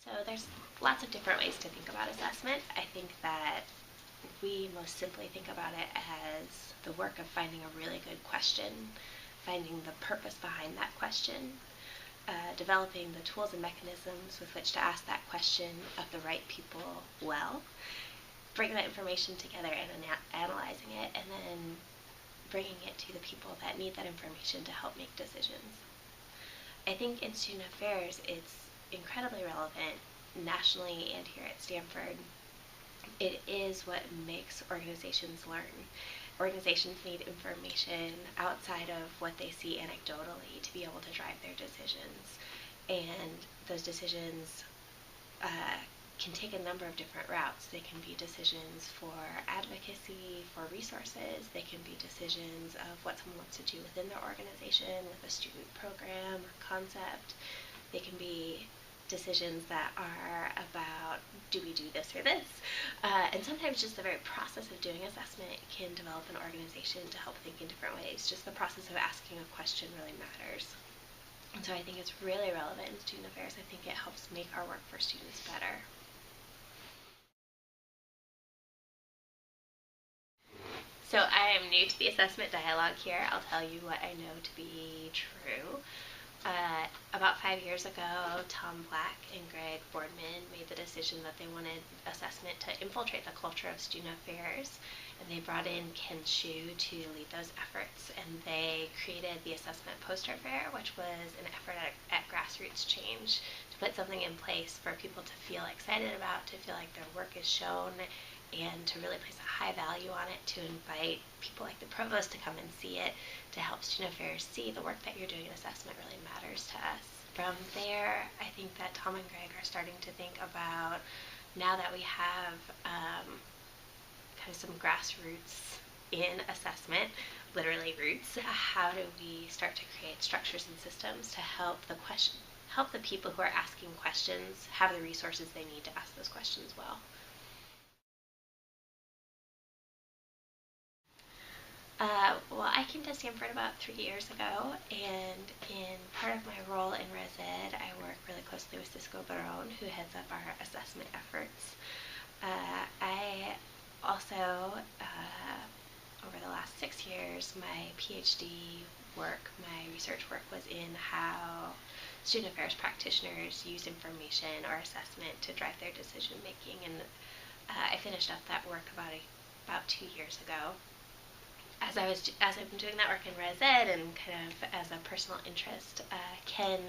So there's lots of different ways to think about assessment. I think that we most simply think about it as the work of finding a really good question, finding the purpose behind that question, developing the tools and mechanisms with which to ask that question of the right people well, bringing that information together and analyzing it, and then bringing it to the people that need that information to help make decisions. I think in student affairs it's incredibly relevant nationally and here at Stanford. It is what makes organizations learn. Organizations need information outside of what they see anecdotally to be able to drive their decisions. And those decisions can take a number of different routes. They can be decisions for advocacy, for resources. They can be decisions of what someone wants to do within their organization with a student program or concept. They can be decisions that are about, do we do this or this? And sometimes just the very process of doing assessment can develop an organization to help think in different ways. Just the process of asking a question really matters. And so I think it's really relevant in student affairs. I think it helps make our work for students better. So I am new to the assessment dialogue here. I'll tell you what I know to be true. About 5 years ago, Tom Black and Greg Boardman made the decision that they wanted assessment to infiltrate the culture of student affairs, and they brought in Ken Shu to lead those efforts, and they created the Assessment Poster Fair, which was an effort at grassroots change to put something in place for people to feel excited about, to feel like their work is shown, and to really place a high value on it, to invite people like the provost to come and see it, to help student affairs see the work that you're doing in assessment really matters to us. From there, I think that Tom and Greg are starting to think about, now that we have kind of some grassroots in assessment, literally roots, how do we start to create structures and systems to help the people who are asking questions have the resources they need to ask those questions well. Well, I came to Stanford about 3 years ago, and in part of my role in Res Ed, I work really closely with Cisco Barone, who heads up our assessment efforts. I also, over the last 6 years, my PhD work, my research work was in how student affairs practitioners use information or assessment to drive their decision making, and I finished up that work about 2 years ago. As I've been doing that work in Res Ed and kind of as a personal interest, Ken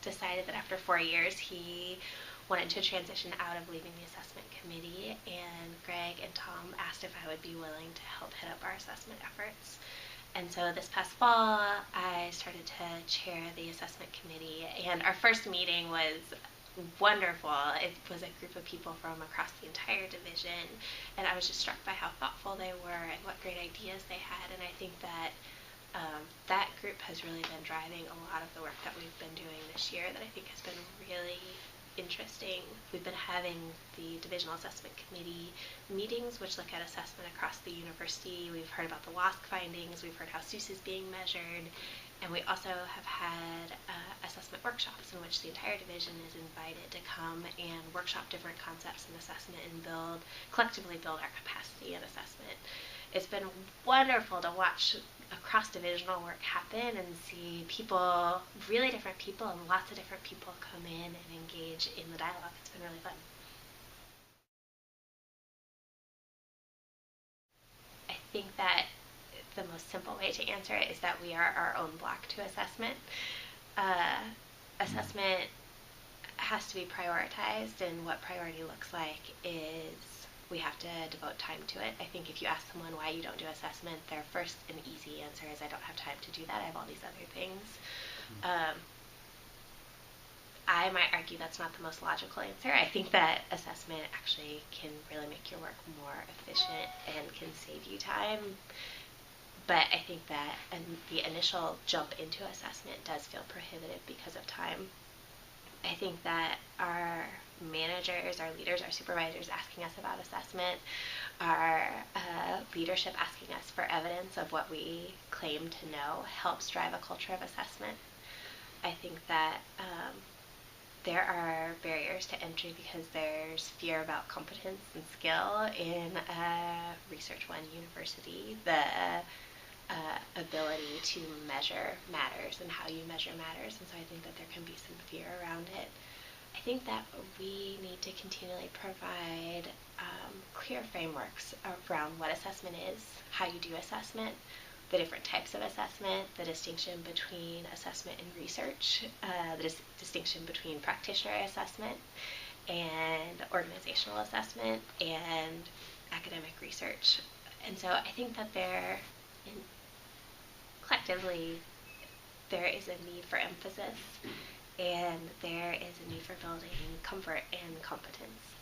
decided that after 4 years he wanted to transition out of leading the assessment committee, and Greg and Tom asked if I would be willing to help head up our assessment efforts. And so this past fall, I started to chair the assessment committee, and our first meeting was wonderful. It was a group of people from across the entire division, and I was just struck by how thoughtful they were and what great ideas they had. And I think that that group has really been driving a lot of the work that we've been doing this year that I think has been really interesting. We've been having the Divisional Assessment Committee meetings, which look at assessment across the university. We've heard about the WASC findings. We've heard how SUS is being measured. And we also have had assessment workshops in which the entire division is invited to come and workshop different concepts in assessment and collectively build our capacity in assessment. It's been wonderful to watch cross-divisional work happen and see people, really different people, and lots of different people come in and engage in the dialogue. It's been really fun. I think that the most simple way to answer it is that we are our own block to assessment. Assessment has to be prioritized, and what priority looks like is we have to devote time to it. I think if you ask someone why you don't do assessment, their first and easy answer is I don't have time to do that. I have all these other things. I might argue that's not the most logical answer. I think that assessment actually can really make your work more efficient and can save you time. But I think that the initial jump into assessment does feel prohibitive because of time. I think that our managers, our leaders, our supervisors asking us about assessment, our leadership asking us for evidence of what we claim to know helps drive a culture of assessment. I think that there are barriers to entry because there's fear about competence and skill in Research One University. The ability to measure matters, and how you measure matters, and so I think that there can be some fear around it. I think that we need to continually provide clear frameworks around what assessment is, how you do assessment, the different types of assessment, the distinction between assessment and research, the distinction between practitioner assessment and organizational assessment and academic research. And so I think that collectively, there is a need for emphasis, and there is a need for building comfort and competence.